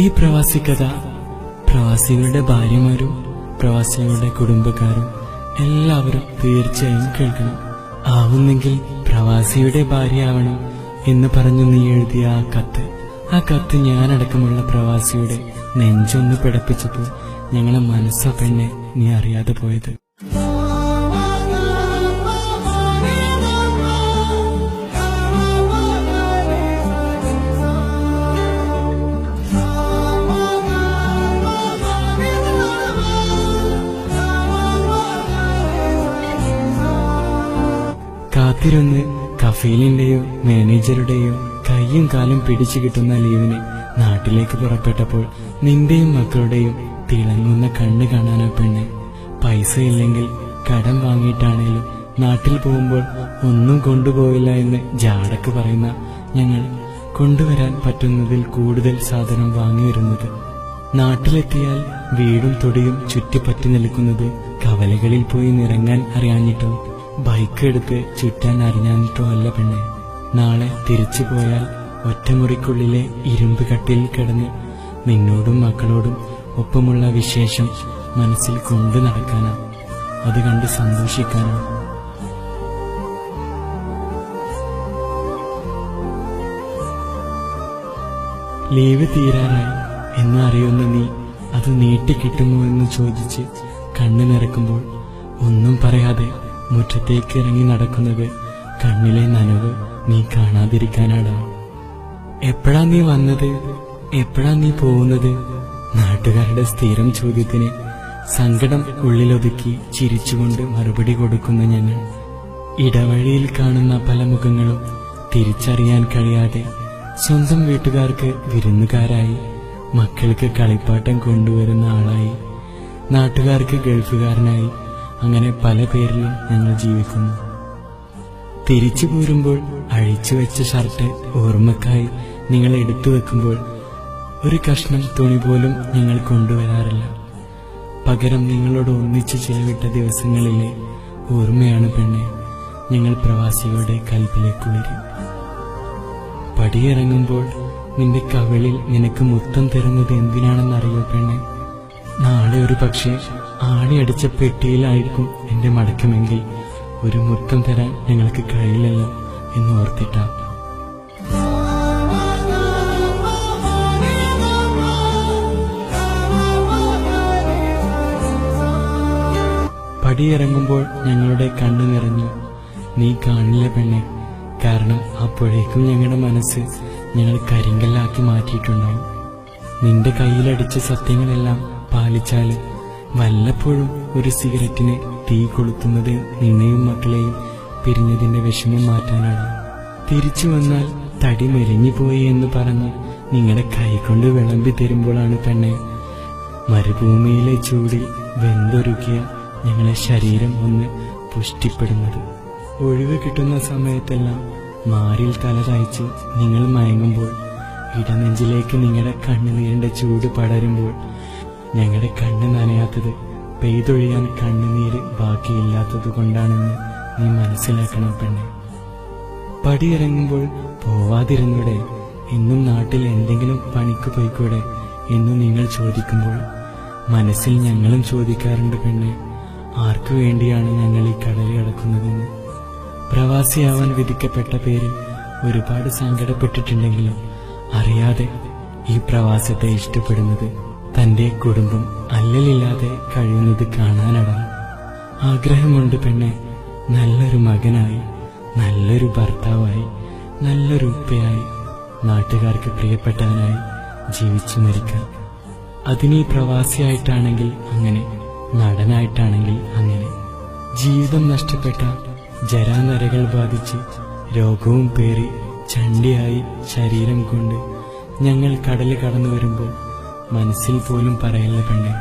ഈ പ്രവാസി കഥ പ്രവാസികളുടെ ഭാര്യമാരും പ്രവാസികളുടെ കുടുംബക്കാരും എല്ലാവരും തീർച്ചയായും കേൾക്കണം. ആവുന്നെങ്കിൽ പ്രവാസിയുടെ ഭാര്യയാവണം എന്ന് പറഞ്ഞു നീ എഴുതിയ ആ കത്ത് ഞാനടക്കമുള്ള പ്രവാസിയുടെ നെഞ്ചൊന്ന് പിടപ്പിച്ചപ്പോൾ ഞങ്ങളെ മനസ്സോ പെണ്ണെ നീ അറിയാതെ പോയത്. കാത്തിരുന്ന് കഫീലിന്റെയോ മാനേജറുടെയോ കൈയും കാലും പിടിച്ചു കിട്ടുന്ന ലീവിന് നാട്ടിലേക്ക് പുറപ്പെട്ടപ്പോൾ നിന്റെയും മക്കളുടെയും തിളങ്ങുന്ന കണ്ണ് കാണാനോ പെണ്ണെ. പൈസ ഇല്ലെങ്കിൽ കടം വാങ്ങിയിട്ടാണേലും നാട്ടിൽ പോകുമ്പോൾ ഒന്നും കൊണ്ടുപോയില്ല എന്ന് ജാടക്ക് പറയുന്ന ഞങ്ങൾ കൊണ്ടുവരാൻ പറ്റുന്നതിൽ കൂടുതൽ സാധനം വാങ്ങി വരുന്നത്. നാട്ടിലെത്തിയാൽ വീടും തൊടിയും ചുറ്റിപ്പറ്റി നിൽക്കുന്നത് കവലകളിൽ പോയി നിറങ്ങാൻ അറിയാഞ്ഞിട്ടോ ബൈക്ക് എടുത്ത് ചുറ്റാൻ അറിഞ്ഞാഞ്ഞിട്ടോ അല്ല പെണ്ണെ. നാളെ തിരിച്ചു പോയാൽ ഒറ്റമുറിക്കുള്ളിലെ ഇരുമ്പ് കട്ടിലിൽ കിടന്ന് നിന്നോടും മക്കളോടും ഒപ്പമുള്ള വിശേഷം മനസ്സിൽ കൊണ്ടു നടക്കാനാ, അത് കണ്ട് സന്തോഷിക്കാനാ. ലീവ് തീരാറായി എന്ന് അറിയുന്ന നീ അത് നീട്ടിക്കിട്ടുമോ എന്ന് ചോദിച്ച് കണ്ണു നിറക്കുമ്പോൾ ഒന്നും പറയാതെ മുറ്റത്തേക്ക് ഇറങ്ങി നടക്കുന്നത് കണ്ണിലെ നനവ് നീ കാണാതിരിക്കാനാടാ. എപ്പോഴാ നീ വന്നത്, എപ്പോഴാ നീ പോകുന്നത്? നാട്ടുകാരുടെ സ്ഥിരം ചോദ്യത്തിന് സങ്കടം ഉള്ളിലൊതുക്കി ചിരിച്ചുകൊണ്ട് മറുപടി കൊടുക്കുന്ന ഞങ്ങൾ ഇടവഴിയിൽ കാണുന്ന പല മുഖങ്ങളും തിരിച്ചറിയാൻ കഴിയാതെ സ്വന്തം വീട്ടുകാർക്ക് വിരുന്നുകാരായി, മക്കൾക്ക് കളിപ്പാട്ടം കൊണ്ടുവരുന്ന ആളായി, നാട്ടുകാർക്ക് ഗൾഫുകാരനായി, അങ്ങനെ പല പേരിലും ഞങ്ങൾ ജീവിക്കുന്നു. തിരിച്ചു പോരുമ്പോൾ അഴിച്ചുവെച്ച ഷർട്ട് ഓർമ്മക്കായി നിങ്ങൾ എടുത്തു വെക്കുമ്പോൾ ഒരു കഷ്ണം തുണി പോലും ഞങ്ങൾ കൊണ്ടുവരാറില്ല. പകരം നിങ്ങളോട് ഒന്നിച്ചു ചെലവിട്ട ദിവസങ്ങളിലെ ഓർമ്മയാണ് പെണ്ണെ ഞങ്ങൾ പ്രവാസികളുടെ കൽപ്പിലേക്ക് വരും. പടിയിറങ്ങുമ്പോൾ നിന്റെ കവിളിൽ നിനക്ക് മുത്തം തരുന്നത് എന്തിനാണെന്നറിയോ പെണ്ണെ? നാളെ ഒരു പക്ഷേ ആണിയടിച്ച പെട്ടിയിലായിരിക്കും എന്റെ മടക്കമെങ്കിൽ ഒരു മുത്തം തരാൻ ഞങ്ങൾക്ക് കഴിയില്ലല്ലോ എന്ന് ഓർത്തിട്ടാ. പടിയിറങ്ങുമ്പോൾ ഞങ്ങളുടെ കണ്ണു നിറഞ്ഞു. നീ കാണില്ല പെണ്ണെ, കാരണം അപ്പോഴേക്കും ഞങ്ങളുടെ മനസ്സ് ഞങ്ങൾ കരിങ്കല്ലാക്കി മാറ്റിയിട്ടുണ്ടാവും. നിന്റെ കയ്യിലടിച്ച സത്യങ്ങളെല്ലാം പാലിച്ചാല് വല്ലപ്പോഴും ഒരു സിഗരറ്റിന് തീ കൊളുത്തുന്നത് നിന്നെയും മക്കളെയും പിരിഞ്ഞതിന്റെ വിഷമം മാറ്റാനാണ്. തിരിച്ചു വന്നാൽ തടി മെലിഞ്ഞുപോയി എന്ന് പറഞ്ഞ് നിങ്ങളുടെ കൈകൊണ്ട് വിളമ്പി തരുമ്പോഴാണ് പെണ്ണെ മരുഭൂമിയിലെ ചൂടിൽ വെന്തൊരുക്കിയ ഞങ്ങളെ ശരീരം ഒന്ന് പുഷ്ടിപ്പെടുന്നത്. ഒഴിവ് കിട്ടുന്ന സമയത്തെല്ലാം മാറിൽ തല ചായ്ച്ച് നിങ്ങൾ മയങ്ങുമ്പോൾ ഇടനെഞ്ചിലേക്ക് നിങ്ങളുടെ കണ്ണുനീരിന്റെ ചൂട് പടരുമ്പോൾ ഞങ്ങളുടെ കണ്ണ് നനയാത്തത് പെയ്തൊഴിയാൻ കണ്ണുനീര് ബാക്കിയില്ലാത്തത് കൊണ്ടാണെന്ന് നീ മനസ്സിലാക്കണം പെണ്ണെ. പടിയിറങ്ങുമ്പോൾ പോവാതിരുന്നൂടെ, ഇന്നും നാട്ടിൽ എന്തെങ്കിലും പണിക്ക് പോയിക്കൂടെ എന്ന് നിങ്ങൾ ചോദിക്കുമ്പോൾ മനസ്സിൽ ഞങ്ങളും ചോദിക്കാറുണ്ട് പെണ്ണെ, ആർക്കു വേണ്ടിയാണ് ഞങ്ങൾ ഈ കടൽ കടക്കുന്നതെന്ന്. പ്രവാസിയാവാൻ വിധിക്കപ്പെട്ട പേരിൽ ഒരുപാട് സങ്കടപ്പെട്ടിട്ടുണ്ടെങ്കിലും അറിയാതെ ഈ പ്രവാസത്തെ ഇഷ്ടപ്പെടുന്നത് തന്റെ കുടുംബം അല്ലലില്ലാതെ കഴിയുന്നത് കാണാനടാ. ആഗ്രഹമുണ്ട് പെണ്ണെ, നല്ലൊരു മകനായി, നല്ലൊരു ഭർത്താവായി, നല്ലൊരു ഉപ്പയായി, നാട്ടുകാർക്ക് പ്രിയപ്പെട്ടവനായി ജീവിച്ചു മരിക്കാൻ. അതിനീ പ്രവാസിയായിട്ടാണെങ്കിൽ അങ്ങനെ, നടനായിട്ടാണെങ്കിൽ അങ്ങനെ. ജീവിതം നഷ്ടപ്പെട്ട, ജരാനരകൾ ബാധിച്ച് രോഗവും പേറി ചണ്ടിയായി ശരീരം കൊണ്ട് ഞങ്ങൾ കടല് കടന്നു വരുമ്പോൾ മനസ്സിൽ പോലും പറയല്ല പെണ്ണെ,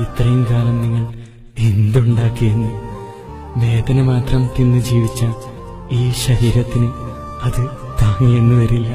ഇത്രയും കാലം നിങ്ങൾ എന്തുണ്ടാക്കിയെന്ന്. വേദന മാത്രം തിന്നു ജീവിച്ച ഈ ശരീരത്തിന് അത് താങ്ങിയെന്ന് വരില്ല.